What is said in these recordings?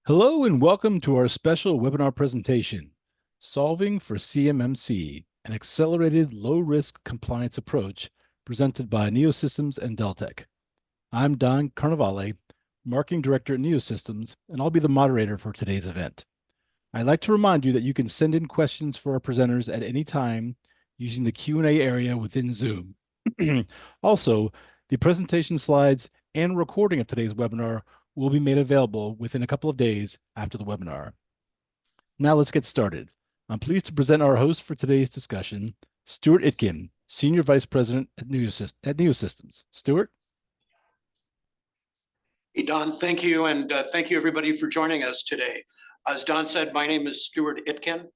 Hello and welcome to our special webinar presentation, Solving for CMMC, an accelerated low-risk compliance approach presented by NeoSystems and Deltek. I'm Don Carnevale, Marketing Director at NeoSystems, and I'll be the moderator for today's event. I'd like to remind you that you can send in questions for our presenters at any time using the Q&A area within Zoom. Also, the presentation slides and recording of today's webinar will be made available within a couple of days after the webinar. Now let's get started. I'm pleased to present our host for today's discussion, Stuart Itkin, Senior Vice President at NeoSystems. Stuart? Hey, Don, thank you. And thank you, everybody, for joining us today. As Don said, my name is Stuart Itkin,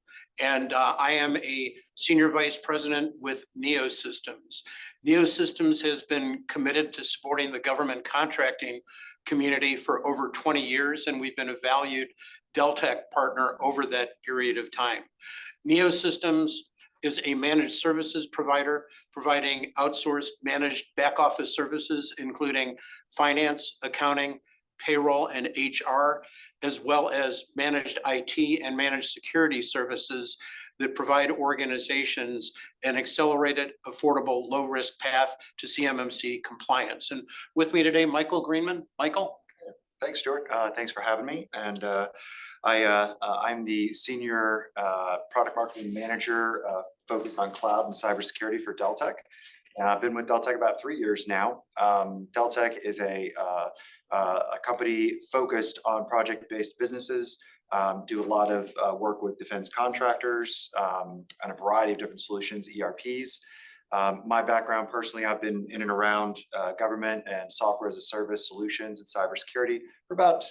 and I am a Senior Vice President with NeoSystems. NeoSystems has been committed to supporting the government contracting community for over 20 years, and we've been a valued Deltek partner over that period of time. NeoSystems is a managed services provider providing outsourced managed back office services, including finance, accounting, payroll, and HR, as well as managed IT and managed security services that provide organizations an accelerated, affordable, low-risk path to CMMC compliance. And with me today, Michael Greenman. Michael? Thanks, Stuart. Thanks for having me. And I'm the Senior Product Marketing Manager focused on cloud and cybersecurity for Deltek. And I've been with Deltek about 3 years now. Deltek is a company focused on project-based businesses, do a lot of work with defense contractors and a variety of different solutions, ERPs. My background personally, I've been in and around government and software as a service solutions and cybersecurity for about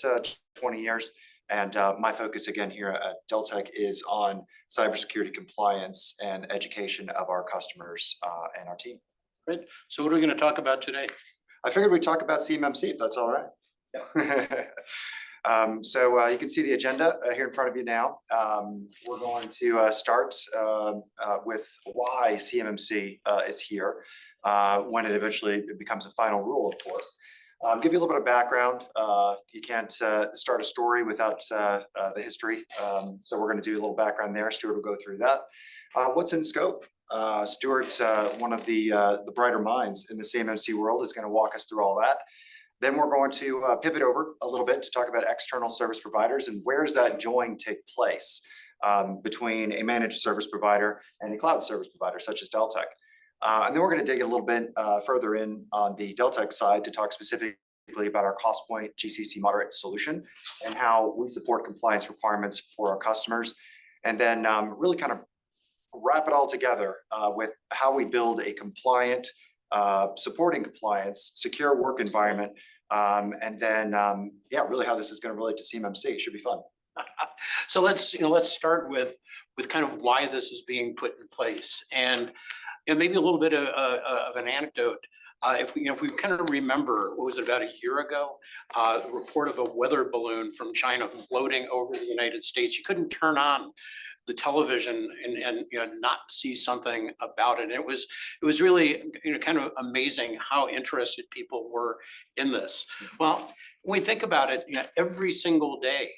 20 years. And my focus again here at Deltek is on cybersecurity compliance and education of our customers and our team. Great. So what are we going to talk about today? I figured we'd talk about CMMC, if that's all right. Yeah. So you can see the agenda here in front of you now. We're going to start with why CMMC is here when it eventually becomes a final rule, of course. Give you a little bit of background. You can't start a story without the history. So we're going to do a little background there. Stuart will go through that. What's in scope? Stuart, one of the brighter minds in the CMMC world, is going to walk us through all that. Then we're going to pivot over a little bit to talk about external service providers and where does that join take place between a managed service provider and a cloud service provider such as Deltek. And then we're going to dig a little bit further in on the Deltek side to talk specifically about our cost point GCC moderate solution and how we support compliance requirements for our customers. And then really kind of wrap it all together with how we build a compliant, supporting compliance, secure work environment, and then yeah, really how this is going to relate to CMMC. It should be fun. So let's start with kind of why this is being put in place, and maybe a little bit of an anecdote. If we kind of remember, what was it, about a year ago, a report of a weather balloon from China floating over the United States. You couldn't turn on the television and not see something about it. And it was really kind of amazing how interested people were in this. Well, when we think about it, every single day,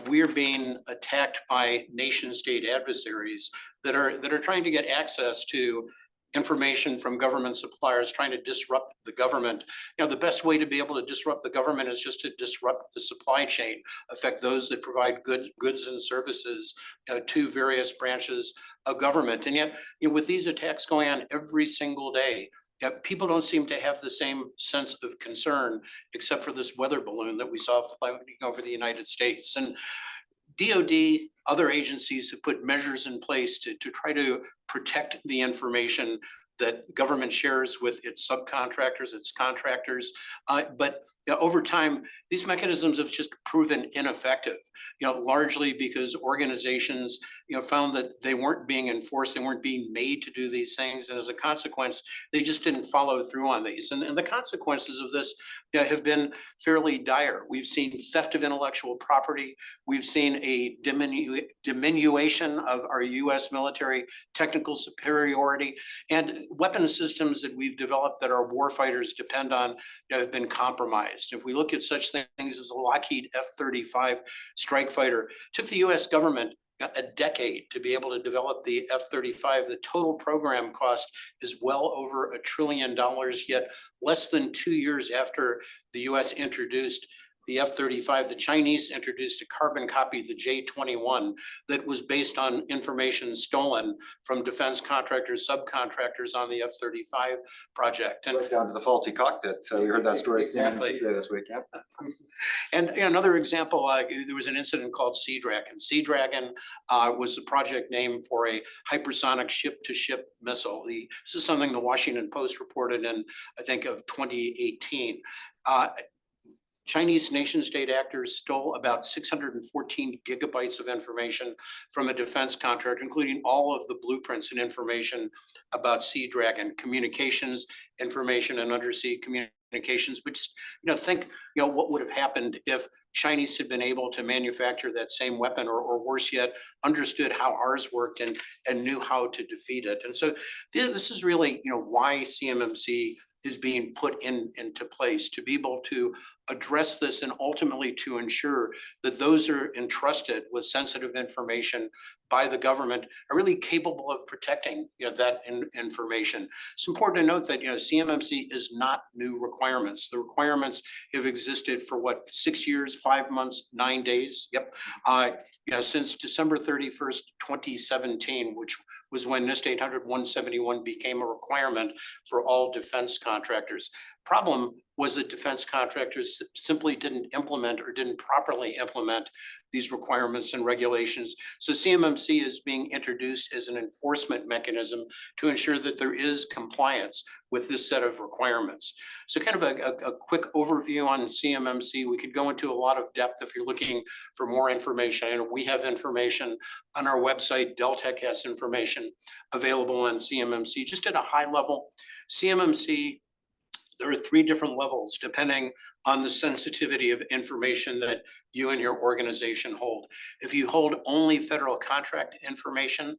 we're being attacked by nation state adversaries that are trying to get access to information from government suppliers, trying to disrupt the government. The best way to be able to disrupt the government is just to disrupt the supply chain, affect those that provide goods and services to various branches of government. And yet, with these attacks going on every single day, people don't seem to have the same sense of concern, except for this weather balloon that we saw flying over the United States. And DoD, other agencies have put measures in place to try to protect the information that government shares with its subcontractors, its contractors. But over time, these mechanisms have just proven ineffective, largely because organizations, found that they weren't being enforced, they weren't being made to do these things. And as a consequence, they just didn't follow through on these. And the consequences of this have been fairly dire. We've seen theft of intellectual property. We've seen a diminution of our US military technical superiority, and weapon systems that we've developed that our warfighters depend on have been compromised. recognized. If we look at such things as a Lockheed F-35 strike fighter, took the US government a decade to be able to develop the F-35. The total program cost is well over $1 trillion, yet less than 2 years after the US introduced the F-35, the Chinese introduced a carbon copy, the J-21, that was based on information stolen from defense contractors, subcontractors on the F-35 project. And Right down to the faulty cockpit. So we heard that story exactly this week. Yeah. And another example, there was an incident called Sea Dragon. Sea Dragon was a project name for a hypersonic ship-to-ship missile. This is something the Washington Post reported in, I think, of 2018. Chinese nation-state actors stole about 614 gigabytes of information from a defense contractor, including all of the blueprints and information about Sea Dragon, communications, information, and undersea communications. But think, what would have happened if Chinese had been able to manufacture that same weapon, or worse yet, understood how ours worked and knew how to defeat it. And so this is really, why CMMC is being put into place, to be able to address this and ultimately to ensure that those are entrusted with sensitive information by the government are really capable of protecting that information. It's important to note that CMMC is not new requirements. The requirements have existed for 6 years, 5 months, 9 days. Yep. Since December 31st, 2017, which was when NIST 800-171 became a requirement for all defense contractors. Problem was that defense contractors simply didn't implement or didn't properly implement these requirements and regulations. So CMMC is being introduced as an enforcement mechanism to ensure that there is compliance with this set of requirements. So kind of a quick overview on CMMC. We could go into a lot of depth if you're looking for more information. And we have information on our website. Deltek has information available on CMMC. Just at a high level, CMMC, there are 3 different levels depending on the sensitivity of information that you and your organization hold. If you hold only federal contract information,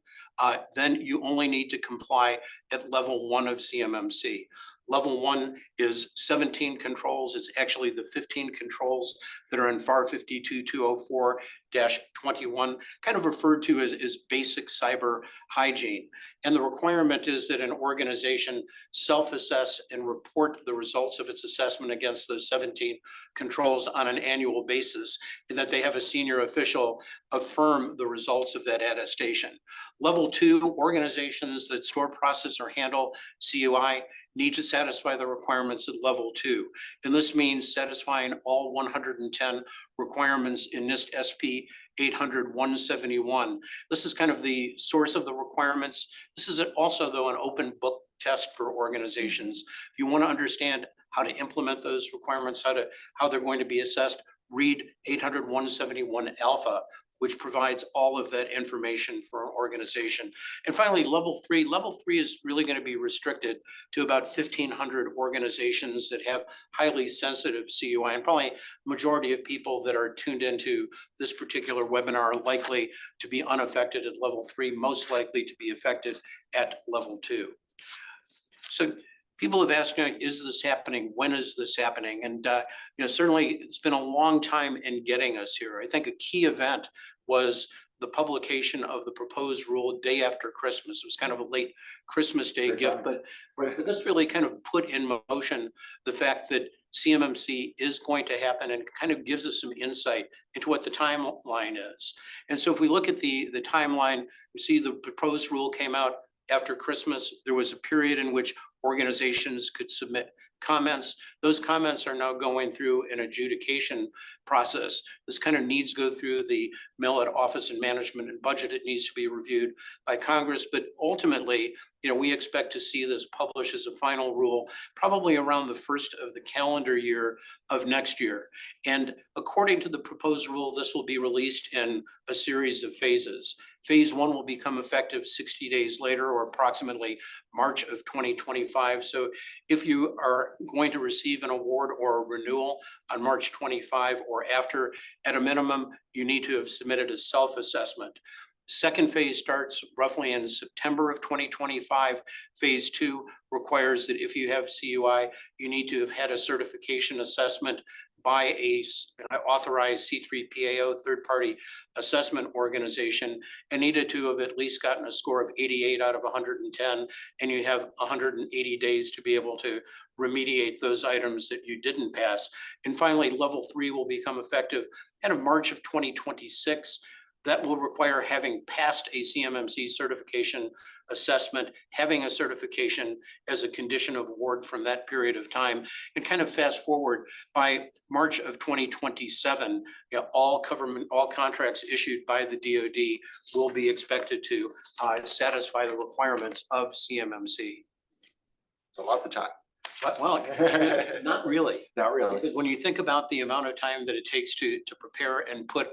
then you only need to comply at level 1 of CMMC. Level 1 is 17 controls. It's actually the 15 controls that are in FAR 52204-21, kind of referred to as basic cyber hygiene. And the requirement is that an organization self-assess and report the results of its assessment against those 17 controls on an annual basis, and that they have a senior official affirm the results of that attestation. Level 2, organizations that store, process, or handle CUI need to satisfy the requirements at level 2. And this means satisfying all 110 requirements in NIST SP 800-171. This is kind of the source of the requirements. This is also, though, an open book test for organizations. If you want to understand how to implement those requirements, how they're going to be assessed, read 800-171 Alpha, which provides all of that information for an organization. And finally, level 3 is really going to be restricted to about 1,500 organizations that have highly sensitive CUI, and probably majority of people that are tuned into this particular webinar are likely to be unaffected at level 3, most likely to be affected at level 2. So people have asked, is this happening? When is this happening? And certainly it's been a long time in getting us here. I think a key event was the publication of the proposed rule day after Christmas. It was kind of a late Christmas Day gift, but this really kind of put in motion the fact that CMMC is going to happen, and kind of gives us some insight into what the timeline is. And so if we look at the timeline, you see the proposed rule came out after Christmas. There was a period in which organizations could submit comments. Those comments are now going through an adjudication process. This kind of needs to go through the Millett Office of Management and Budget. It needs to be reviewed by Congress, but ultimately, we expect to see this published as a final rule probably around the first of the calendar year of next year. And according to the proposed rule, this will be released in a series of phases. Phase 1 will become effective 60 days later, or approximately March of 2025. So if you are going to receive an award or a renewal on March 25 or after, at a minimum, you need to have submitted a self-assessment. Second phase starts roughly in September of 2025. Phase 2 requires that if you have CUI, you need to have had a certification assessment by a authorized C3PAO third-party assessment organization and needed to have at least gotten a score of 88 out of 110, and you have 180 days to be able to remediate those items that you didn't pass. And finally, level 3 will become effective kind of March of 2026. That will require having passed a CMMC certification assessment, having a certification as a condition of award from that period of time. And kind of fast forward, by March of 2027, all contracts issued by the DoD will be expected to satisfy the requirements of CMMC. So lots of time. But, well, not really. Not really. Because when you think about the amount of time that it takes to prepare and put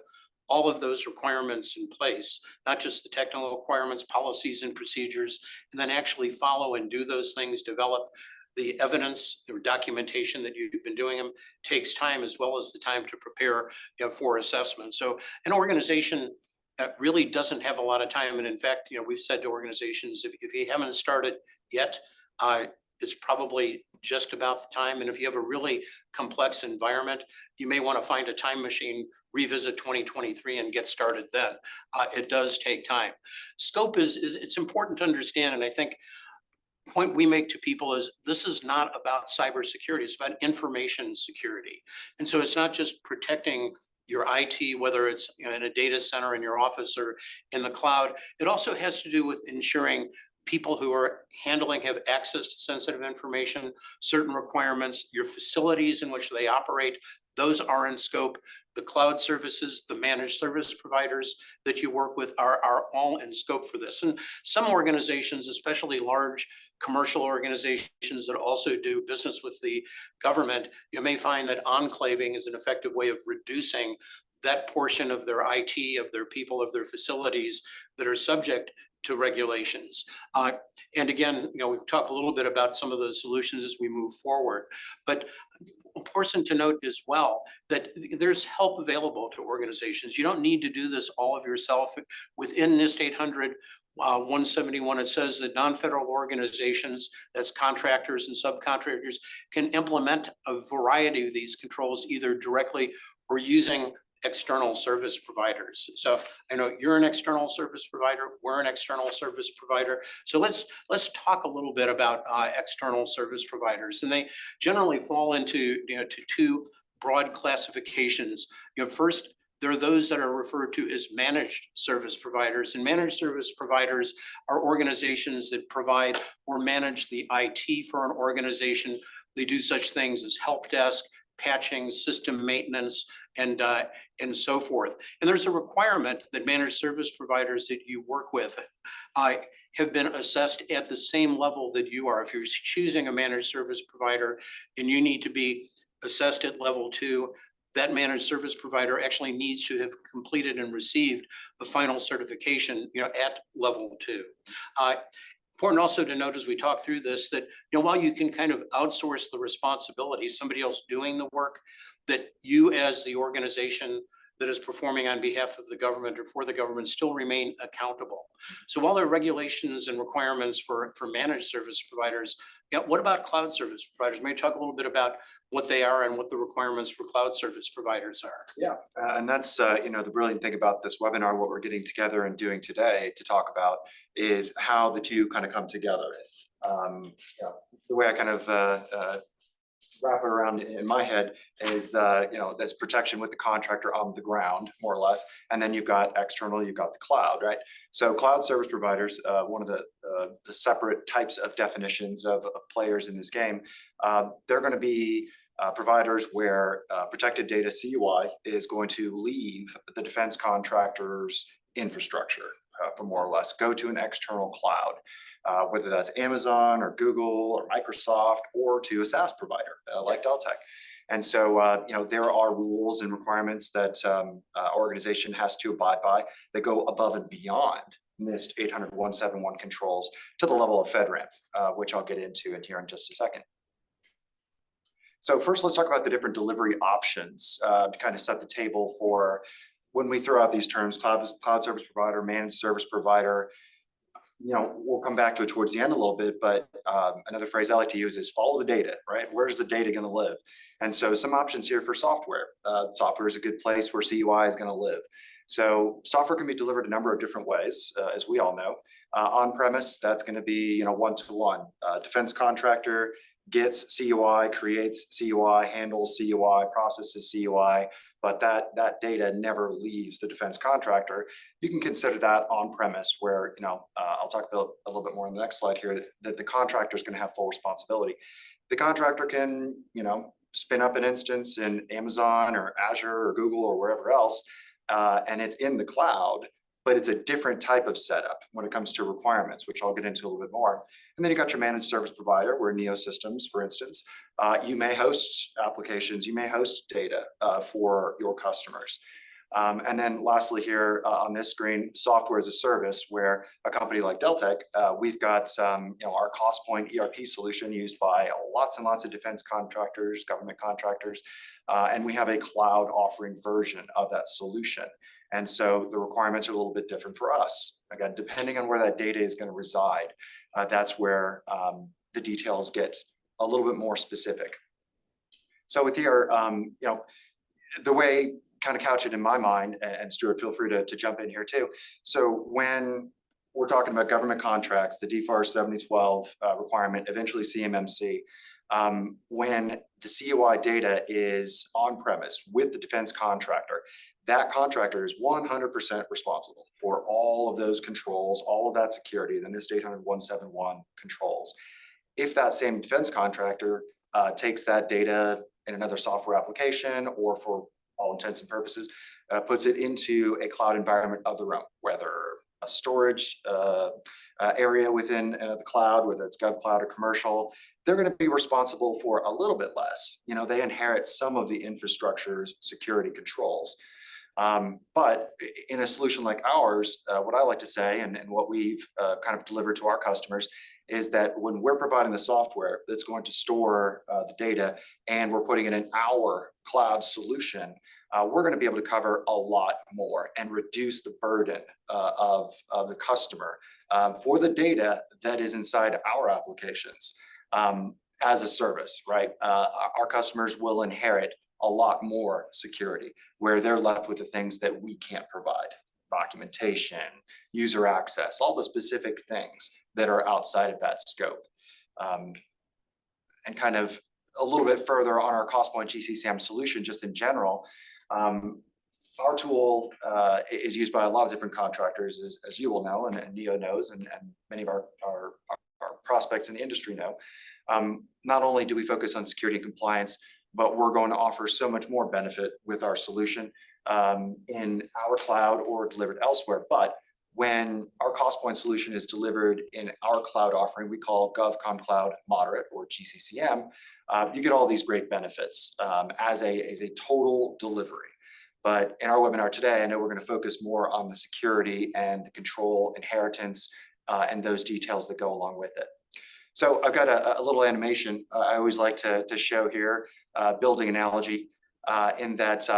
all of those requirements in place, not just the technical requirements, policies and procedures, and then actually follow and do those things, develop the evidence or documentation that you've been doing them, takes time, as well as the time to prepare for assessment. So an organization that really doesn't have a lot of time. And in fact, we've said to organizations, if you haven't started yet, it's probably just about the time. And if you have a really complex environment, you may want to find a time machine, revisit 2023 and get started then. It does take time. Scope is it's important to understand. And I think the point we make to people is this is not about cybersecurity, it's about information security. And so it's not just protecting your IT, whether it's in a data center in your office or in the cloud. It also has to do with ensuring people who are handling have access to sensitive information, certain requirements, your facilities in which they operate, those are in scope. The cloud services, the managed service providers that you work with are all in scope for this. And some organizations, especially large commercial organizations that also do business with the government, you may find that enclaving is an effective way of reducing that portion of their IT, of their people, of their facilities that are subject to regulations. And again, we've talked a little bit about some of those solutions as we move forward, but important to note as well that there's help available to organizations. You don't need to do this all of yourself. Within NIST 800 171, it says that non-federal organizations, that's contractors and subcontractors, can implement a variety of these controls either directly or using external service providers. So I know you're an external service provider, we're an external service provider. So let's talk a little bit about external service providers. And they generally fall into to two broad classifications. First, there are those that are referred to as managed service providers. And managed service providers are organizations that provide or manage the IT for an organization. They do such things as help desk, patching, system maintenance, and so forth. And there's a requirement that managed service providers that you work with have been assessed at the same level that you are. If you're choosing a managed service provider and you need to be assessed at level 2, that managed service provider actually needs to have completed and received the final certification at level 2. Important also to note as we talk through this that while you can kind of outsource the responsibility, somebody else doing the work, that you as the organization that is performing on behalf of the government or for the government still remain accountable. So while there are regulations and requirements for managed service providers, what about cloud service providers? Maybe talk a little bit about what they are and what the requirements for cloud service providers are. Yeah, and that's the brilliant thing about this webinar. What we're getting together and doing today to talk about is how the two kind of come together. The way I kind of wrap it around in my head is there's protection with the contractor on the ground, more or less, and then you've got external, you've got the cloud, right? So cloud service providers, one of the separate types of definitions of players in this game, they're going to be providers where protected data CUI is going to leave the defense contractor's infrastructure for more or less, go to an external cloud, whether that's Amazon or Google or Microsoft or to a SaaS provider like Deltek. And so, there are rules and requirements that organization has to abide by that go above and beyond NIST 800-171 controls to the level of FedRAMP, which I'll get into here in just a second. So first, let's talk about the different delivery options to kind of set the table for when we throw out these terms, cloud service provider, managed service provider, we'll come back to it towards the end a little bit, but another phrase I like to use is follow the data, right? Where's the data going to live? And so some options here for software. Software is a good place where CUI is going to live. So software can be delivered a number of different ways, as we all know. On-premise, that's going to be one-to-one. Defense contractor gets CUI, creates CUI, handles CUI, processes CUI, but that data never leaves the defense contractor. You can consider that on-premise, where I'll talk about a little bit more in the next slide here, that the contractor is going to have full responsibility. The contractor can spin up an instance in Amazon or Azure or Google or wherever else, and it's in the cloud, but it's a different type of setup when it comes to requirements, which I'll get into a little bit more. And then you got your managed service provider, where NeoSystems, for instance, you may host applications, you may host data for your customers. And then lastly here on this screen, software as a service, where a company like Deltek, we've got our CostPoint ERP solution used by lots and lots of defense contractors, government contractors, and we have a cloud offering version of that solution. And so the requirements are a little bit different for us. Again, depending on where that data is going to reside, that's where the details get a little bit more specific. So with here, the way kind of couch it in my mind, and Stuart, feel free to jump in here too. So when we're talking about government contracts, the DFAR 7012 requirement, eventually CMMC, when the CUI data is on premise with the defense contractor, that contractor is 100% responsible for all of those controls, all of that security, the NIST 800-171 controls. If that same defense contractor takes that data in another software application, or for all intents and purposes, puts it into a cloud environment of their own, whether a storage area within the cloud, whether it's GovCloud or commercial, they're going to be responsible for a little bit less. They inherit some of the infrastructure's security controls. But in a solution like ours, what I like to say, and what we've kind of delivered to our customers, is that when we're providing the software that's going to store the data, and we're putting it in our cloud solution, we're going to be able to cover a lot more and reduce the burden of the customer for the data that is inside our applications as a service, right? Our customers will inherit a lot more security, where they're left with the things that we can't provide: documentation, user access, all the specific things that are outside of that scope. And kind of a little bit further on our CostPoint GCCM solution, just in general, our tool is used by a lot of different contractors, as you will know, and Neo knows, and many of our prospects in the industry know. Not only do we focus on security and compliance, but we're going to offer so much more benefit with our solution in our cloud or delivered elsewhere. But when our CostPoint solution is delivered in our cloud offering, we call GovCon Cloud Moderate, or GCCM, you get all these great benefits as a total delivery. But in our webinar today, I know we're going to focus more on the security and the control, inheritance, and those details that go along with it. So I've got a little animation I always like to show here, building analogy, in that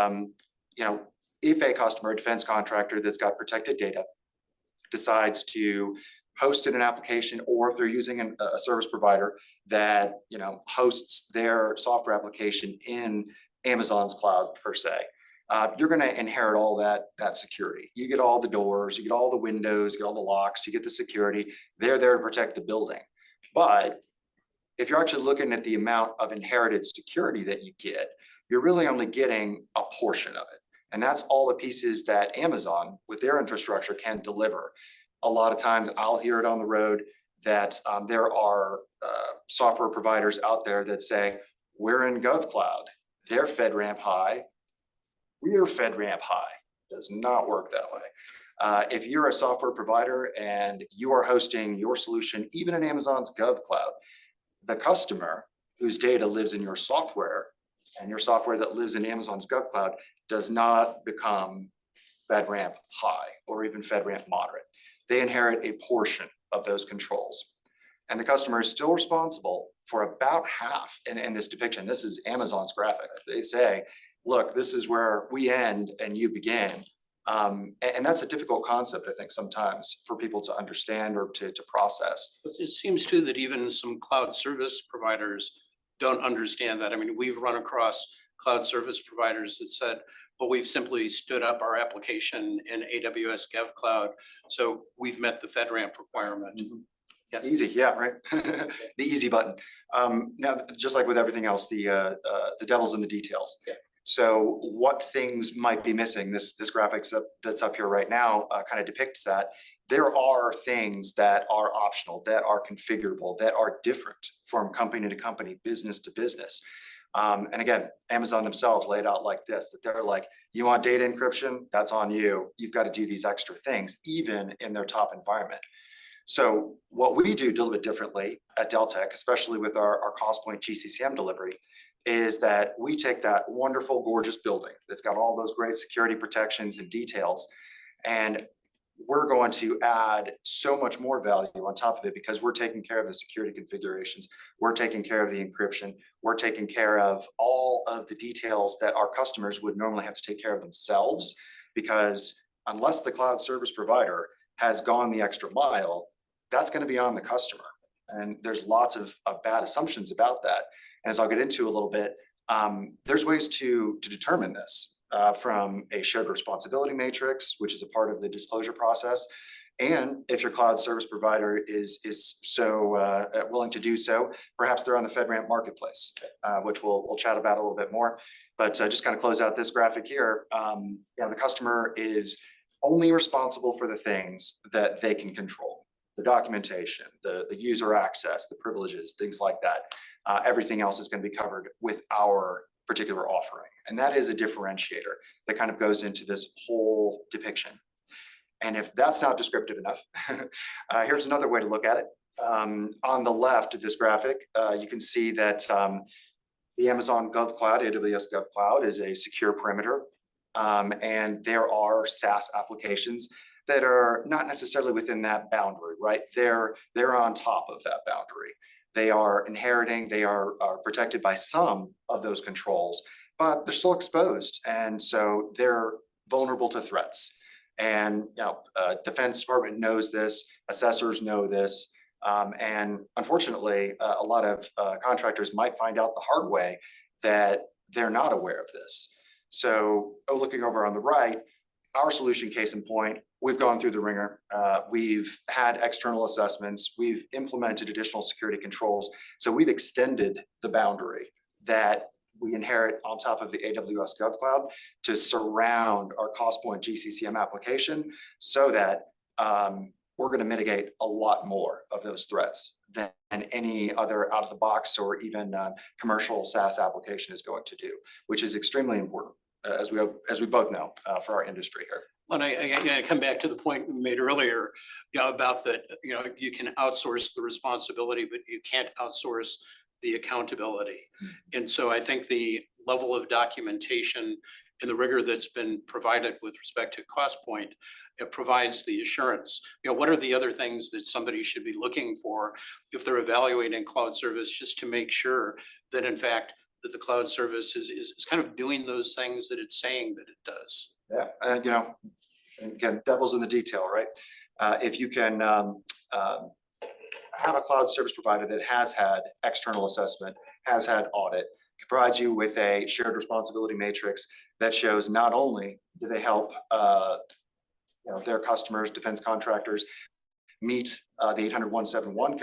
if a customer, a defense contractor that's got protected data, decides to host in an application, or if they're using a service provider that hosts their software application in Amazon's cloud per se, you're going to inherit all that security. You get all the doors, you get all the windows, you get all the locks, you get the security. They're there to protect the building. But if you're actually looking at the amount of inherited security that you get, you're really only getting a portion of it. And that's all the pieces that Amazon, with their infrastructure, can deliver. A lot of times I'll hear it on the road that there are software providers out there that say, we're in GovCloud, they're FedRAMP high, we're FedRAMP high. Does not work that way. If you're a software provider and you are hosting your solution, even in Amazon's GovCloud, the customer whose data lives in your software, and your software that lives in Amazon's GovCloud, does not become FedRAMP high or even FedRAMP moderate. They inherit a portion of those controls. And the customer is still responsible for about half in this depiction. This is Amazon's graphic. They say, look, this is where we end and you begin. And that's a difficult concept, I think, sometimes for people to understand or to process. It seems too that even some cloud service providers don't understand that. I mean, we've run across cloud service providers that said, well, we've simply stood up our application in AWS GovCloud, so we've met the FedRAMP requirement. Yeah. Easy, yeah, right. The easy button. Now, just like with everything else, the devil's in the details. Yeah. So what things might be missing? This graphic that's up here right now kind of depicts that. There are things that are optional, that are configurable, that are different from company to company, business to business. And again, Amazon themselves lay it out like this, that they're like, you want data encryption? That's on you. You've got to do these extra things, even in their top environment. So what we do a little bit differently at Deltek, especially with our CostPoint GCCM delivery, is that we take that wonderful, gorgeous building that's got all those great security protections and details, and we're going to add so much more value on top of it because we're taking care of the security configurations, we're taking care of the encryption, we're taking care of all of the details that our customers would normally have to take care of themselves, because unless the cloud service provider has gone the extra mile, that's going to be on the customer. And there's lots of bad assumptions about that. And as I'll get into a little bit, there's ways to determine this from a shared responsibility matrix, which is a part of the disclosure process. And if your cloud service provider is so willing to do so, perhaps they're on the FedRAMP marketplace, which we'll chat about a little bit more. But just kind of close out this graphic here, the customer is only responsible for the things that they can control. The documentation, the user access, the privileges, things like that. Everything else is going to be covered with our particular offering. And that is a differentiator that kind of goes into this whole depiction. And if that's not descriptive enough, here's another way to look at it. On the left of this graphic, you can see that the Amazon GovCloud, AWS GovCloud, is a secure perimeter. And there are SaaS applications that are not necessarily within that boundary, right? They're on top of that boundary. They are inheriting, they are protected by some of those controls, but they're still exposed. And so they're vulnerable to threats. And Defense Department knows this, assessors know this. And unfortunately, a lot of contractors might find out the hard way that they're not aware of this. So looking over on the right, our solution case in point, we've gone through the ringer. We've had external assessments. We've implemented additional security controls. So we've extended the boundary that we inherit on top of the AWS GovCloud to surround our CostPoint GCCM application so that we're going to mitigate a lot more of those threats than any other out-of-the-box or even commercial SaaS application is going to do, which is extremely important, as we both know, for our industry here. And I come back to the point we made earlier, about that, you can outsource the responsibility, but you can't outsource the accountability. And so I think the level of documentation and the rigor that's been provided with respect to CostPoint, it provides the assurance. What are the other things that somebody should be looking for if they're evaluating cloud service, just to make sure that in fact that the cloud service is kind of doing those things that it's saying that it does. Yeah, and again, devil's in the detail, right? If you can have a cloud service provider that has had external assessment, has had audit, provides you with a shared responsibility matrix that shows not only do they help their customers, defense contractors, meet the 800.171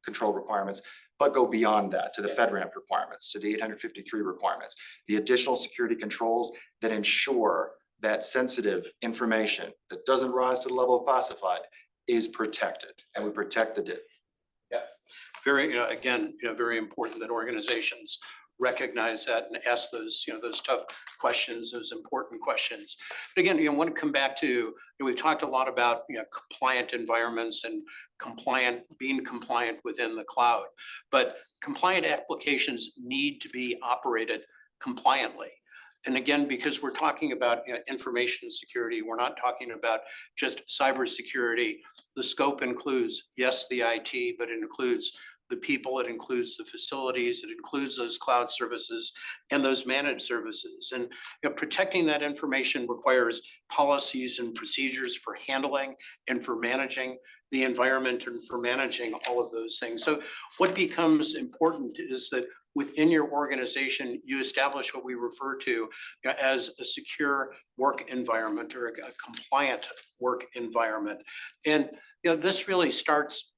control requirements, but go beyond that to the FedRAMP requirements, to the 853 requirements, the additional security controls that ensure that sensitive information that doesn't rise to the level of classified is protected, and we protect the data. Yeah, very, again, very important that organizations recognize that and ask those, those tough questions, those important questions. But again, I want to come back to, we've talked a lot about, compliant environments and being compliant within the cloud, but compliant applications need to be operated compliantly. And again, because we're talking about information security, we're not talking about just cybersecurity. The scope includes, yes, the IT, but it includes the people, it includes the facilities, it includes those cloud services and those managed services. And protecting that information requires policies and procedures for handling and for managing the environment and for managing all of those things. So what becomes important is that within your organization, you establish what we refer to as a secure work environment or a compliant work environment. And this really starts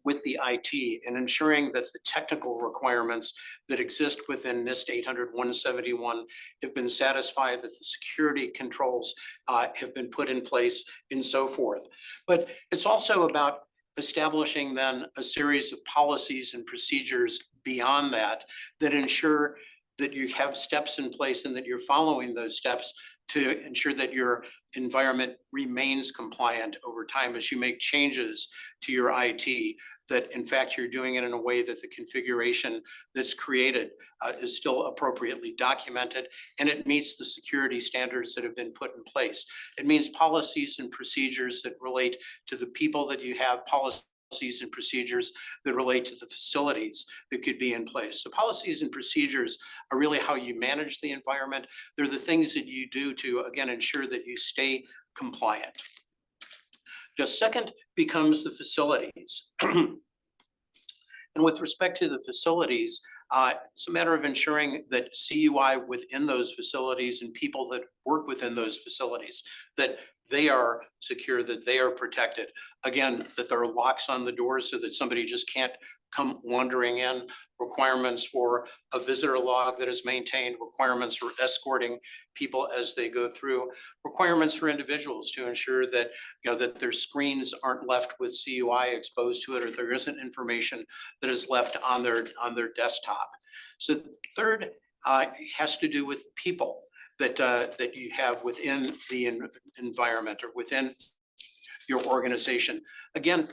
with the IT and ensuring that the technical requirements that exist within NIST 800-171 have been satisfied, that the security controls have been put in place, and so forth. But it's also about establishing then a series of policies and procedures beyond that that ensure that you have steps in place and that you're following those steps to ensure that your environment remains compliant over time as you make changes to your IT, that in fact you're doing it in a way that the configuration that's created is still appropriately documented and it meets the security standards that have been put in place. It means policies and procedures that relate to the people that you have, policies and procedures that relate to the facilities that could be in place. So policies and procedures are really how you manage the environment. They're the things that you do to, again, ensure that you stay compliant. The second becomes the facilities. And with respect to the facilities, it's a matter of ensuring that CUI within those facilities and people that work within those facilities, that they are secure, that they are protected. Again, that there are locks on the doors so that somebody just can't come wandering in, requirements for a visitor log that is maintained, requirements for escorting people as they go through, requirements for individuals to ensure that, that their screens aren't left with CUI exposed to it, or there isn't information that is left on their desktop. So third has to do with people that you have within the environment or within your organization. Again,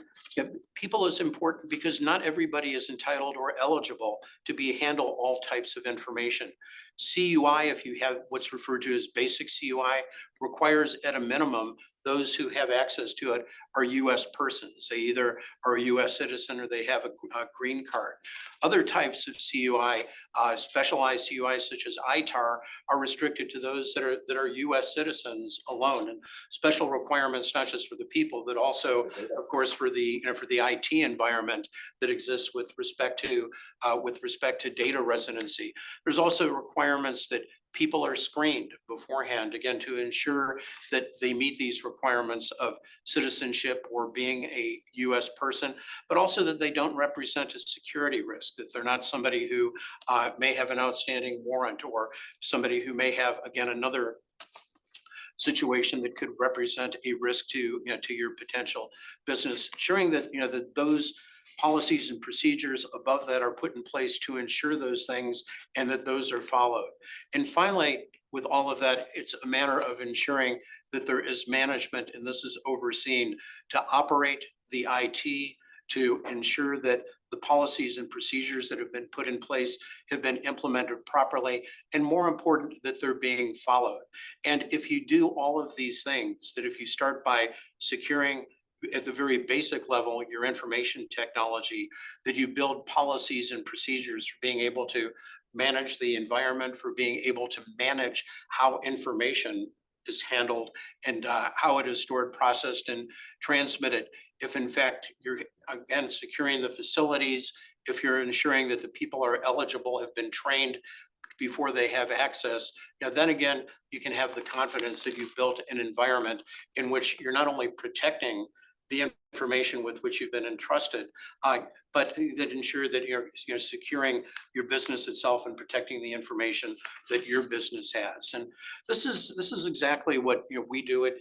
people is important because not everybody is entitled or eligible to handle all types of information. CUI, if you have what's referred to as basic CUI, requires at a minimum those who have access to it are US persons. They either are a US citizen or they have a green card. Other types of CUI, specialized CUI such as ITAR, are restricted to those that are US citizens alone. And special requirements, not just for the people, but also, of course, for the IT environment that exists with respect to data residency. There's also requirements that people are screened beforehand, again, to ensure that they meet these requirements of citizenship or being a US person, but also that they don't represent a security risk, that they're not somebody who may have an outstanding warrant or somebody who may have, again, another situation that could represent a risk to your potential business. Ensuring that that those policies and procedures above that are put in place to ensure those things and that those are followed. And finally, with all of that, it's a matter of ensuring that there is management, and this is overseen to operate the IT, to ensure that the policies and procedures that have been put in place have been implemented properly, and more important, that they're being followed. And if you do all of these things, that if you start by securing at the very basic level your information technology, that you build policies and procedures for being able to manage the environment, for being able to manage how information is handled and how it is stored, processed, and transmitted. If in fact you're, again, securing the facilities, if you're ensuring that the people are eligible, have been trained before they have access, then again, you can have the confidence that you've built an environment in which you're not only protecting the information with which you've been entrusted, but that ensure that you're securing your business itself and protecting the information that your business has. And this is exactly what we do at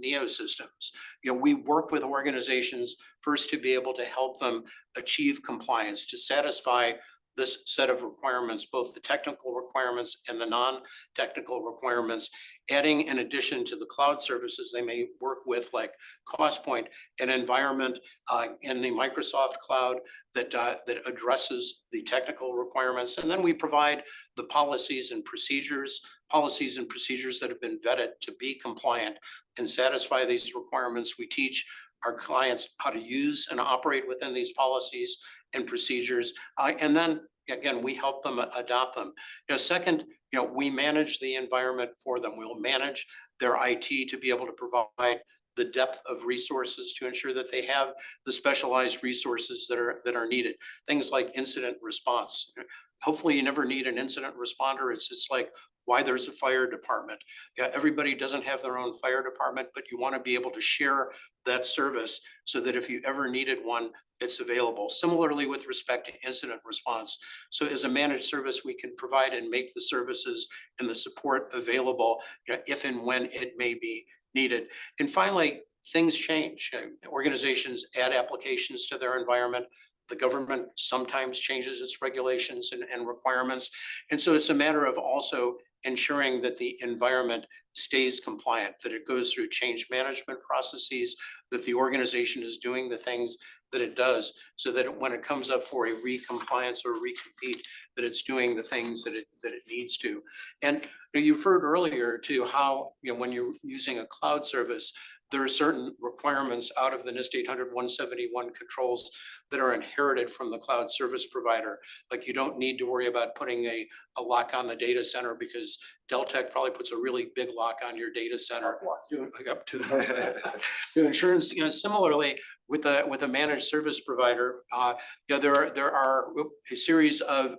NeoSystems. We work with organizations first to be able to help them achieve compliance, to satisfy this set of requirements, both the technical requirements and the non-technical requirements, adding in addition to the cloud services they may work with, like CostPoint, an environment in the Microsoft cloud that addresses the technical requirements. And then we provide the policies and procedures that have been vetted to be compliant and satisfy these requirements. We teach our clients how to use and operate within these policies and procedures. And then again, we help them adopt them. Second, we manage the environment for them. We'll manage their IT to be able to provide the depth of resources to ensure that they have the specialized resources that are needed. Things like incident response. Hopefully you never need an incident responder. It's like why there's a fire department. Everybody doesn't have their own fire department, but you want to be able to share that service so that if you ever needed one, it's available. Similarly, with respect to incident response. So as a managed service, we can provide and make the services and the support available if and when it may be needed. And finally, things change. Organizations add applications to their environment. The government sometimes changes its regulations and requirements. And so it's a matter of also ensuring that the environment stays compliant, that it goes through change management processes, that the organization is doing the things that it does, so that when it comes up for a re-compliance or recompete, that it's doing the things that it needs to. And you referred earlier to how when you're using a cloud service, there are certain requirements out of the NIST 800-171 controls that are inherited from the cloud service provider. Like you don't need to worry about putting a lock on the data center because Deltek probably puts a really big lock on your data center. Up to insurance. Similarly with a managed service provider, there are a series of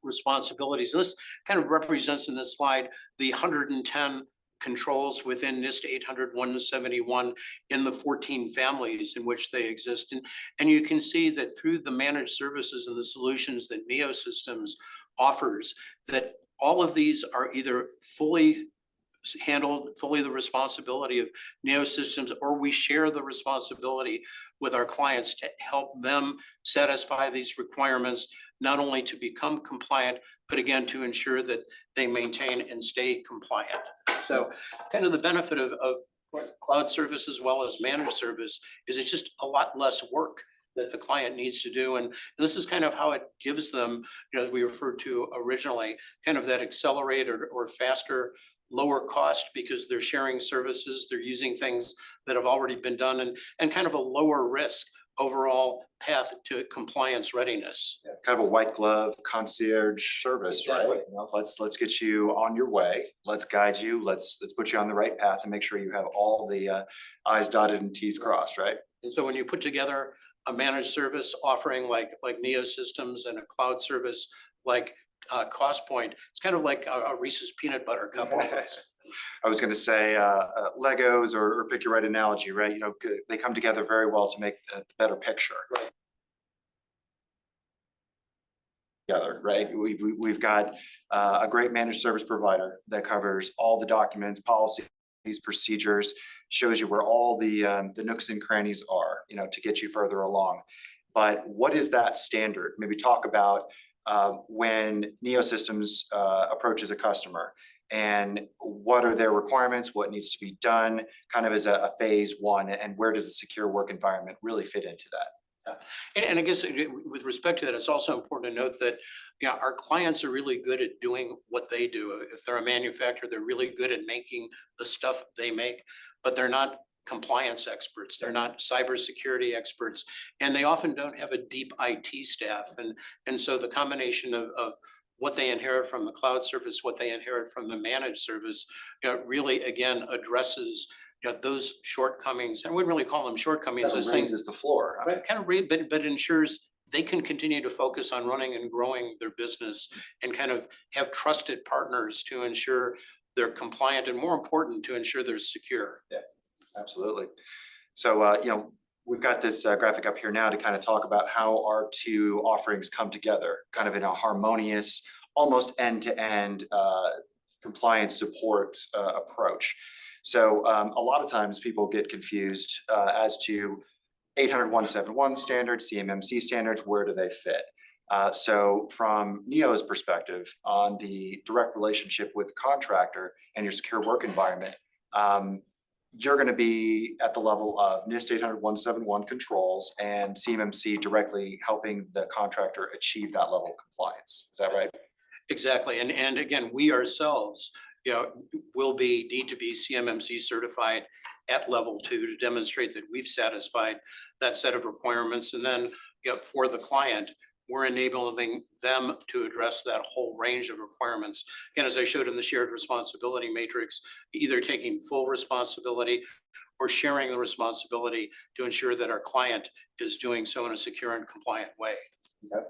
responsibilities. And this kind of represents in this slide the 110 controls within NIST 800-171 in the 14 families in which they exist. And you can see that through the managed services and the solutions that NeoSystems offers, that all of these are either fully handled, fully the responsibility of NeoSystems, or we share the responsibility with our clients to help them satisfy these requirements, not only to become compliant, but again, to ensure that they maintain and stay compliant. So kind of the benefit of cloud service as well as managed service is it's just a lot less work that the client needs to do. And this is kind of how it gives them, as we referred to originally, kind of that accelerated or faster, lower cost because they're sharing services, they're using things that have already been done, and kind of a lower risk overall path to compliance readiness. Yeah, kind of a white glove concierge service, Exactly. right? Let's get you on your way. Let's guide you. Let's put you on the right path and make sure you have all the I's dotted and T's crossed, right? And so when you put together a managed service offering like NeoSystems and a cloud service like Cost Point, it's kind of like a Reese's peanut butter cup. I was going to say Legos or pick your right analogy, right? They come together very well to make a better picture. Right. Together, right? We've got a great managed service provider that covers all the documents, policies, procedures, shows you where all the nooks and crannies are, to get you further along. But what is that standard? Maybe talk about when NeoSystems approaches a customer and what are their requirements, what needs to be done, kind of as a phase one, and where does the secure work environment really fit into that? And I guess with respect to that, it's also important to note that our clients are really good at doing what they do. If they're a manufacturer, they're really good at making the stuff they make, but they're not compliance experts. They're not cybersecurity experts, and they often don't have a deep IT staff. And so the combination of what they inherit from the cloud service, what they inherit from the managed service, really again addresses those shortcomings. I wouldn't really call them shortcomings. Kind of raises the floor. Right, kind of, but ensures they can continue to focus on running and growing their business and kind of have trusted partners to ensure they're compliant and, more important, to ensure they're secure. Yeah, absolutely. So, we've got this graphic up here now to kind of talk about how our two offerings come together, kind of in a harmonious, almost end-to-end compliance support approach. So a lot of times people get confused as to 800-171 standards, CMMC standards, where do they fit? So from Neo's perspective on the direct relationship with the contractor and your secure work environment, you're going to be at the level of NIST 800-171 controls and CMMC directly helping the contractor achieve that level of compliance. Is that right? Exactly. And again, we ourselves will need to be CMMC certified at level 2 to demonstrate that we've satisfied that set of requirements. And then for the client, we're enabling them to address that whole range of requirements. And as I showed in the shared responsibility matrix, either taking full responsibility or sharing the responsibility to ensure that our client is doing so in a secure and compliant way. Okay.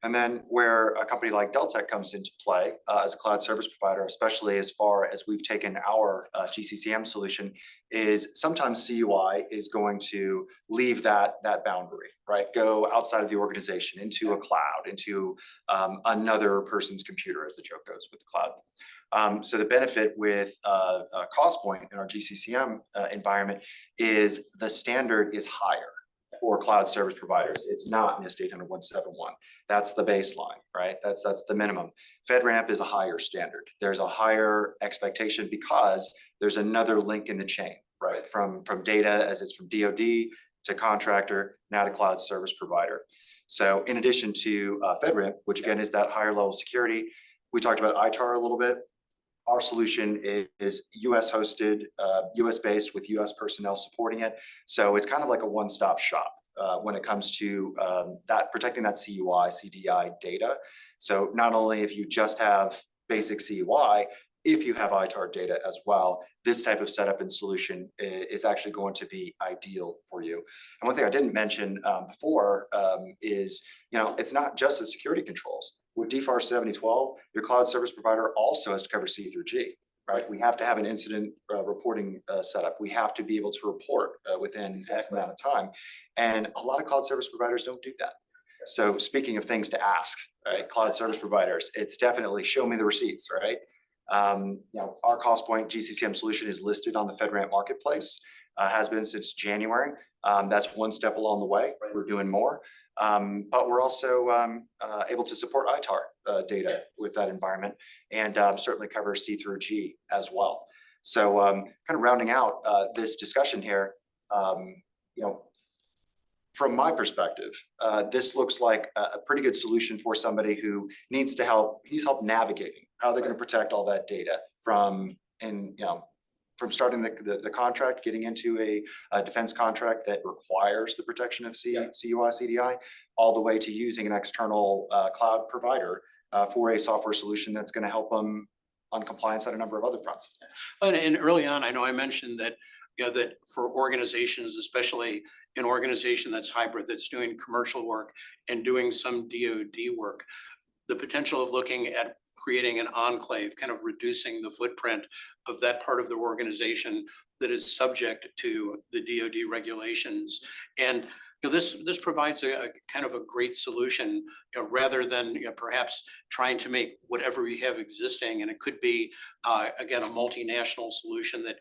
And then where a company like Deltek comes into play as a cloud service provider, especially as far as we've taken our GCCM solution, is sometimes CUI is going to leave that boundary, right? Go outside of the organization into a cloud, into another person's computer, as the joke goes with the cloud. So the benefit with CostPoint in our GCCM environment is the standard is higher for cloud service providers. It's not NIST 800-171. That's the baseline, right? That's the minimum. FedRAMP is a higher standard. There's a higher expectation because there's another link in the chain, right? From data as it's from DoD to contractor, now to cloud service provider. So in addition to FedRAMP, which again is that higher level security, we talked about ITAR a little bit. Our solution is US hosted, US based with US personnel supporting it. So it's kind of like a one-stop shop when it comes to protecting that CUI, CDI data. So not only if you just have basic CUI, if you have ITAR data as well, this type of setup and solution is actually going to be ideal for you. And one thing I didn't mention before is, it's not just the security controls. With DFAR 7012, your cloud service provider also has to cover C through G, right? We have to have an incident reporting setup. We have to be able to report within X amount of time. And a lot of cloud service providers don't do that. So speaking of things to ask, right? Cloud service providers, it's definitely show me the receipts, right? Our CostPoint GCCM solution is listed on the FedRAMP marketplace, has been since January. That's one step along the way. We're doing more. But we're also able to support ITAR data with that environment and certainly cover C through G as well. So kind of rounding out this discussion here, from my perspective, this looks like a pretty good solution for somebody who needs help navigating how they're going to protect all that data from starting the contract, getting into a defense contract that requires the protection of CUI, CDI, all the way to using an external cloud provider for a software solution that's going to help them on compliance on a number of other fronts. And early on, I know I mentioned that that for organizations, especially an organization that's hybrid, that's doing commercial work and doing some DoD work, the potential of looking at creating an enclave, kind of reducing the footprint of that part of the organization that is subject to the DoD regulations. And this provides a kind of a great solution, rather than perhaps trying to make whatever we have existing. And it could be, again, a multinational solution that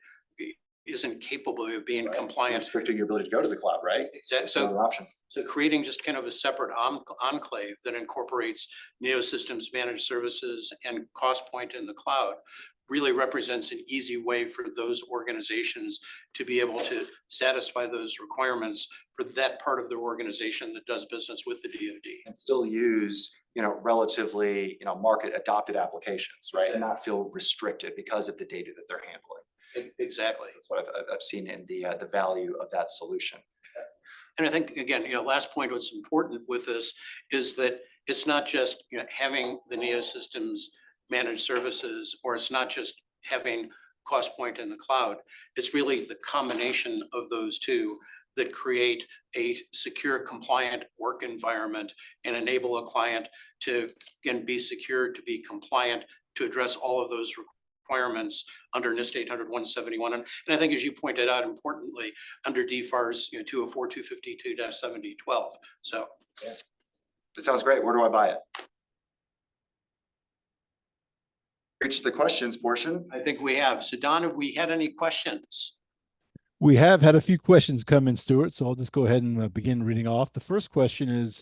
isn't capable of being compliant. Restricting your ability to go to the cloud, right? Exactly. Another option. So creating just kind of a separate enclave that incorporates NeoSystems managed services and CostPoint in the cloud really represents an easy way for those organizations to be able to satisfy those requirements for that part of their organization that does business with the DoD. And still use, relatively, market adopted applications, right? Exactly. And not feel restricted because of the data that they're handling. Exactly. That's what I've seen in the value of that solution. And I think, again, last point, what's important with this is that it's not just having the NeoSystems managed services, or it's not just having CostPoint in the cloud. It's really the combination of those two that create a secure, compliant work environment and enable a client to, again, be secure, to be compliant, to address all of those requirements under NIST 800-171. And I think, as you pointed out, importantly, under DFARS 204-252-7012. So yeah. That sounds great. Where do I buy it? Reach the questions portion. I think we have. So Don, have we had any questions? We have had a few questions come in, Stuart, so I'll just go ahead and begin reading off. The first question is,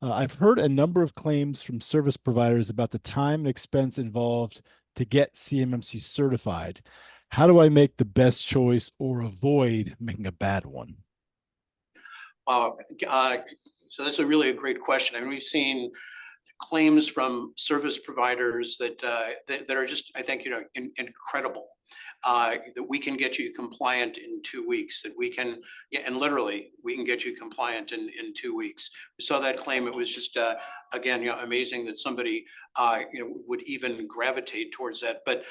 I've heard a number of claims from service providers about the time and expense involved to get CMMC certified. How do I make the best choice or avoid making a bad one? So that's a really great question. I mean, we've seen claims from service providers that are just, I think, incredible. That we can get you compliant in 2 weeks, that we can, yeah, and literally we can get you compliant in 2 weeks. We saw that claim. It was just, again, amazing that somebody, would even gravitate towards that. But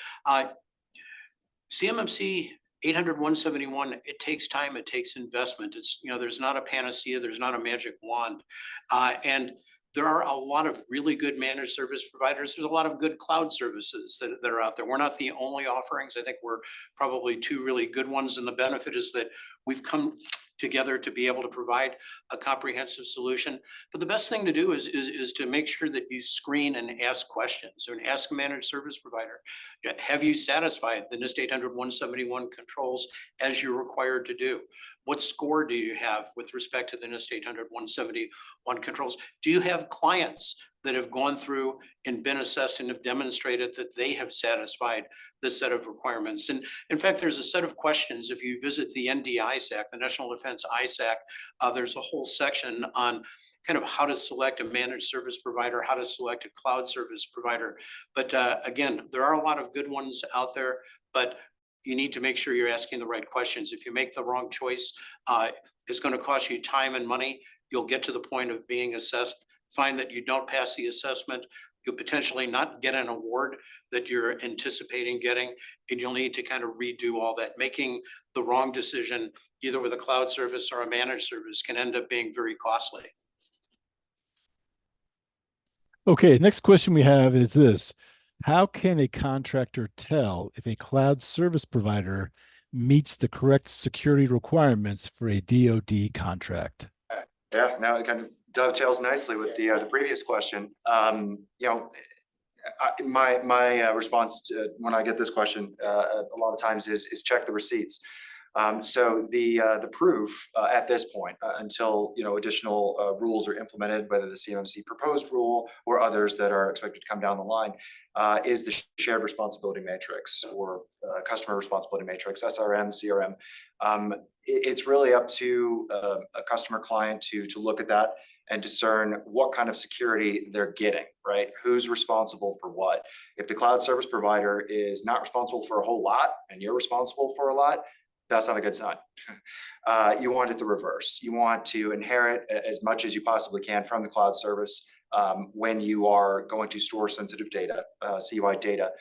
CMMC 800-171, it takes time, it takes investment. It's, there's not a panacea, there's not a magic wand. And there are a lot of really good managed service providers. There's a lot of good cloud services that are out there. We're not the only offerings. I think we're probably two really good ones. And the benefit is that we've come together to be able to provide a comprehensive solution. But the best thing to do is to make sure that you screen and ask questions, and ask a managed service provider, have you satisfied the NIST 800-171 controls as you're required to do? What score do you have with respect to the NIST 800-171 controls? Do you have clients that have gone through and been assessed and have demonstrated that they have satisfied this set of requirements? And in fact, there's a set of questions. If you visit the NDISAC, the National Defense ISAC, there's a whole section on kind of how to select a managed service provider, how to select a cloud service provider. But again, there are a lot of good ones out there, but you need to make sure you're asking the right questions. If you make the wrong choice, it's going to cost you time and money. You'll get to the point of being assessed, find that you don't pass the assessment, you'll potentially not get an award that you're anticipating getting, and you'll need to kind of redo all that. Making the wrong decision, either with a cloud service or a managed service, can end up being very costly. Okay, next question we have is this. How can a contractor tell if a cloud service provider meets the correct security requirements for a DoD contract? Yeah, now it kind of dovetails nicely with the previous question. My response to, when I get this question a lot of times is check the receipts. So the proof at this point, until additional rules are implemented, whether the CMMC proposed rule or others that are expected to come down the line, is the shared responsibility matrix, or customer responsibility matrix, SRM, CRM. It's really up to a customer client to look at that and discern what kind of security they're getting, right? Who's responsible for what? If the cloud service provider is not responsible for a whole lot and you're responsible for a lot, that's not a good sign. You want it the reverse. You want to inherit as much as you possibly can from the cloud service when you are going to store sensitive data, CUI data,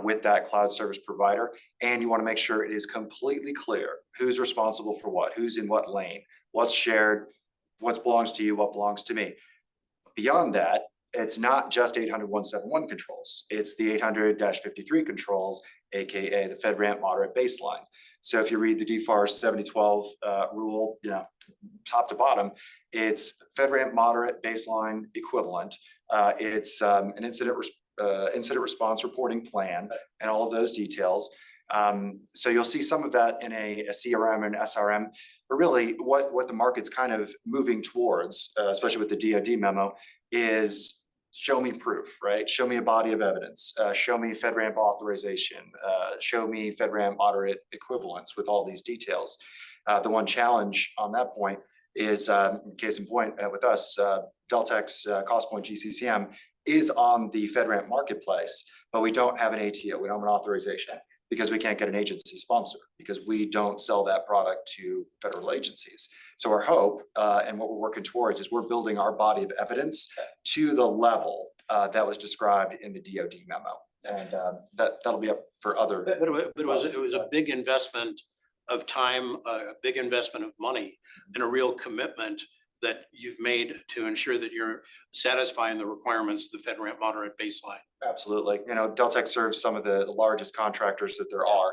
with that cloud service provider. And you want to make sure it is completely clear who's responsible for what, who's in what lane, what's shared, what belongs to you, what belongs to me. Beyond that, it's not just 800-171 controls. It's the 800-53 controls, aka the FedRAMP moderate baseline. So if you read the DFARS 7012 rule, top to bottom, it's FedRAMP moderate baseline equivalent. It's an incident response reporting plan and all of those details. So you'll see some of that in a CRM and SRM, but really what the market's kind of moving towards, especially with the DoD memo, is show me proof, right? Show me a body of evidence, show me FedRAMP authorization, show me FedRAMP moderate equivalence with all these details. The one challenge on that point is, case in point with us, Deltek's cost point GCCM is on the FedRAMP marketplace, but we don't have an ATO, we don't have an authorization, because we can't get an agency sponsor, because we don't sell that product to federal agencies. So our hope and what we're working towards is we're building our body of evidence to the level that was described in the DoD memo. And that'll be up for other. But it was a big investment of time, a big investment of money, and a real commitment that you've made to ensure that you're satisfying the requirements of the FedRAMP moderate baseline. Absolutely. Deltek serves some of the largest contractors that there are.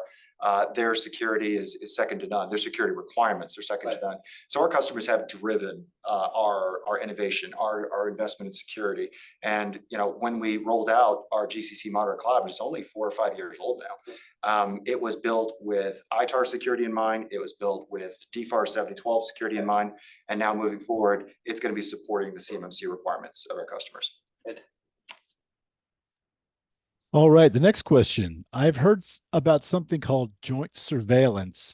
Their security is second to none. Their security requirements are second to none. So our customers have driven our innovation, our investment in security. And when we rolled out our GCC moderate cloud, which is only 4 or 5 years old now, it was built with ITAR security in mind. It was built with DFARS 7012 security in mind. And now moving forward, it's going to be supporting the CMMC requirements of our customers. Good. All right, the next question. I've heard about something called joint surveillance.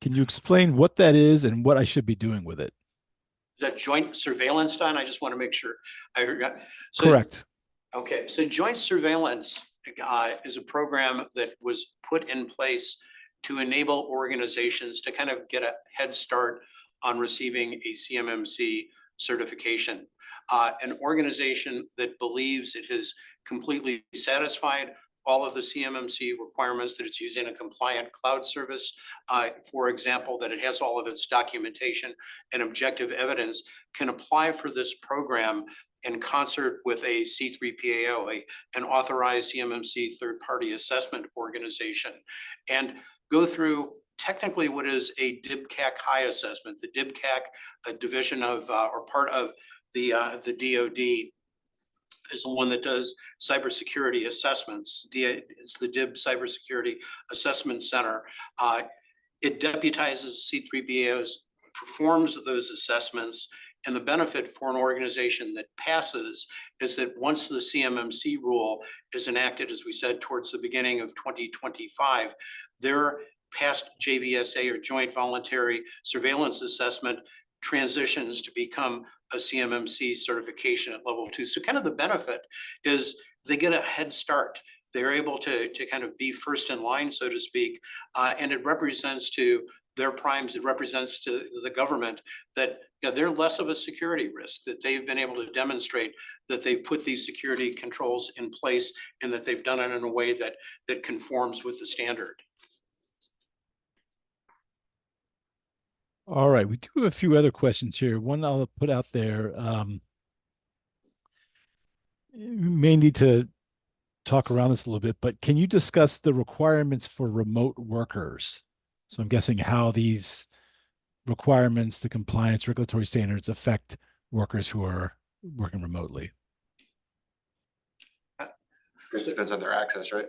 Can you explain what that is and what I should be doing with it? that joint surveillance done? I just want to make sure I heard that. So, Correct. okay, so joint surveillance is a program that was put in place to enable organizations to kind of get a head start on receiving a CMMC certification. An organization that believes it has completely satisfied all of the CMMC requirements, that it's using a compliant cloud service, for example, that it has all of its documentation and objective evidence, can apply for this program in concert with a C3PAO, an authorized CMMC third-party assessment organization, and go through technically what is a DIBCAC high assessment. The DIBCAC, a division of or part of the DoD, is the one that does cybersecurity assessments. It's the DIB Cybersecurity Assessment Center. It deputizes C3PAOs, performs those assessments, and the benefit for an organization that passes is that once the CMMC rule is enacted, as we said, towards the beginning of 2025, their past JVSA or Joint Voluntary Surveillance Assessment transitions to become a CMMC certification at level 2. So kind of the benefit is they get a head start. They're able to kind of be first in line, so to speak, and it represents to their primes, it represents to the government that they're less of a security risk, that they've been able to demonstrate that they've put these security controls in place and that they've done it in a way that conforms with the standard. All right, we do have a few other questions here. One I'll put out there. You may need to talk around this a little bit, but can you discuss the requirements for remote workers? So I'm guessing how these requirements, the compliance regulatory standards affect workers who are working remotely. Because it depends on their access, right?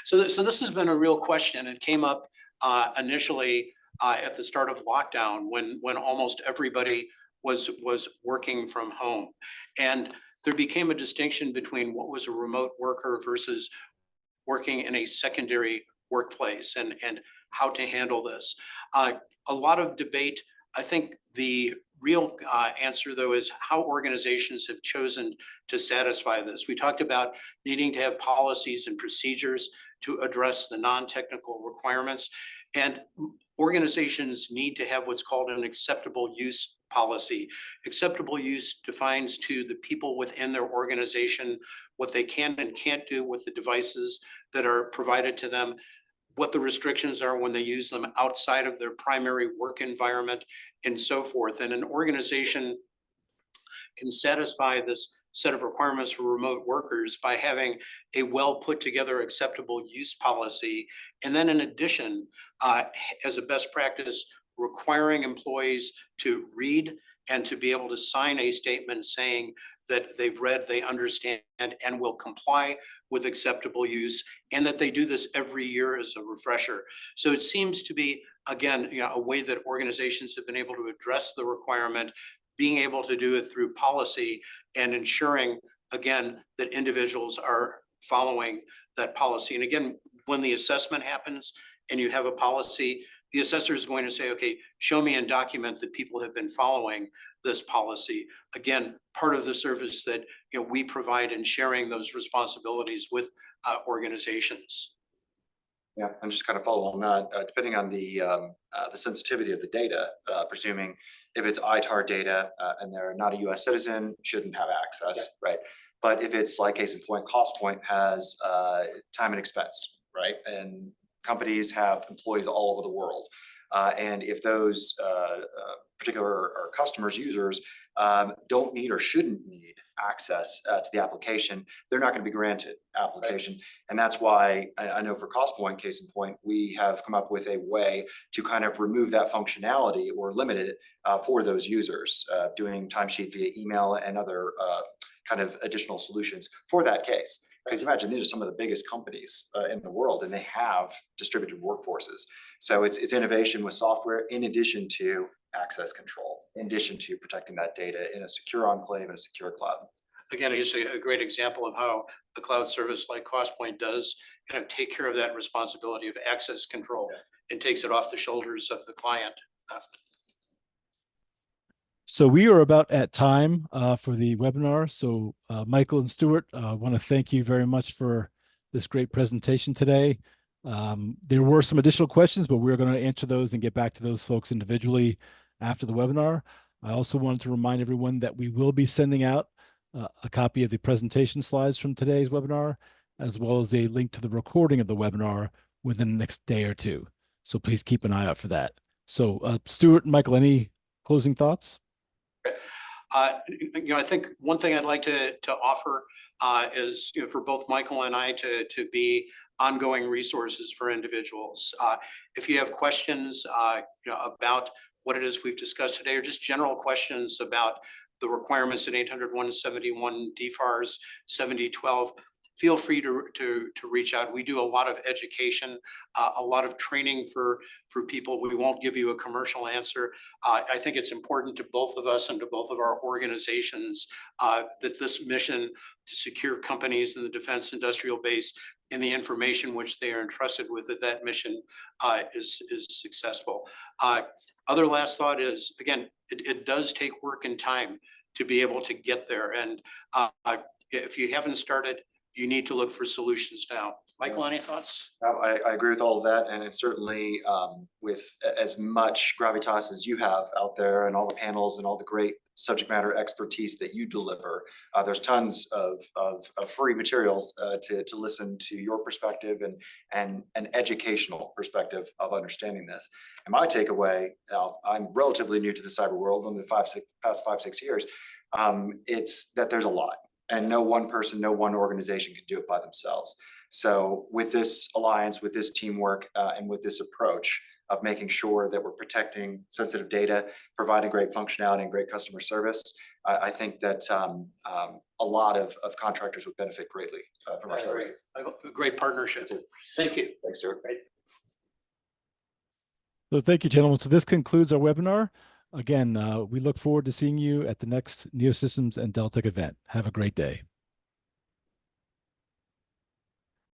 So this has been a real question. It came up initially at the start of lockdown when almost everybody was working from home. And there became a distinction between what was a remote worker versus working in a secondary workplace and how to handle this. A lot of debate. I think the real answer, though, is how organizations have chosen to satisfy this. We talked about needing to have policies and procedures to address the non-technical requirements, and organizations need to have what's called an acceptable use policy. Acceptable use defines to the people within their organization what they can and can't do with the devices that are provided to them, what the restrictions are when they use them outside of their primary work environment, and so forth. And an organization can satisfy this set of requirements for remote workers by having a well put together acceptable use policy. And then in addition, as a best practice, requiring employees to read and to be able to sign a statement saying that they've read, they understand, and will comply with acceptable use, and that they do this every year as a refresher. So it seems to be, again, a way that organizations have been able to address the requirement, being able to do it through policy and ensuring, again, that individuals are following that policy. And again, when the assessment happens and you have a policy, the assessor is going to say, okay, show me and document that people have been following this policy. Again, part of the service that we provide in sharing those responsibilities with organizations. Yeah, and just kind of follow on that, depending on the sensitivity of the data, presuming if it's ITAR data and they're not a US citizen, shouldn't have access, right? But if it's like case in point, cost point has time and expense, right? And companies have employees all over the world. And if those particular customers, users, don't need or shouldn't need access to the application, they're not going to be granted application. Right. And that's why I know for cost point, case in point, we have come up with a way to kind of remove that functionality or limit it for those users, doing timesheet via email and other kind of additional solutions for that case. Because you imagine these are some of the biggest companies in the world, and they have distributed workforces. So it's innovation with software in addition to access control, in addition to protecting that data in a secure enclave and a secure cloud. Again, it's a great example of how a cloud service like CostPoint does kind of take care of that responsibility of access control and takes it off the shoulders of the client. So we are about at time for the webinar. So Michael and Stuart, I want to thank you very much for this great presentation today. There were some additional questions, but we're going to answer those and get back to those folks individually after the webinar. I also wanted to remind everyone that we will be sending out a copy of the presentation slides from today's webinar, as well as a link to the recording of the webinar within the next day or two. So please keep an eye out for that. So Stuart and Michael, any closing thoughts? I think one thing I'd like to offer is, for both Michael and I to be ongoing resources for individuals. If you have questions, about what it is we've discussed today, or just general questions about the requirements in 800-171 DFARS 7012, feel free to reach out. We do a lot of education, a lot of training for people. We won't give you a commercial answer. I think it's important to both of us and to both of our organizations that this mission to secure companies in the defense industrial base and the information which they are entrusted with, that mission is successful. Other last thought is, again, it does take work and time to be able to get there. And if you haven't started, you need to look for solutions now. Michael, any thoughts? I agree with all of that, and it's certainly with as much gravitas as you have out there, and all the panels and all the great subject matter expertise that you deliver. There's tons of free materials to listen to your perspective and an educational perspective of understanding this. And my takeaway, I'm relatively new to the cyber world, in the past 5-6 years, it's that there's a lot. And no one person, no one organization can do it by themselves. So with this alliance, with this teamwork, and with this approach of making sure that we're protecting sensitive data, providing great functionality and great customer service, I think that a lot of contractors would benefit greatly from our services. A great partnership. Thank you. Thanks, Stuart. So thank you, gentlemen. So this concludes our webinar. Again, we look forward to seeing you at the next NeoSystems and Deltek event. Have a great day.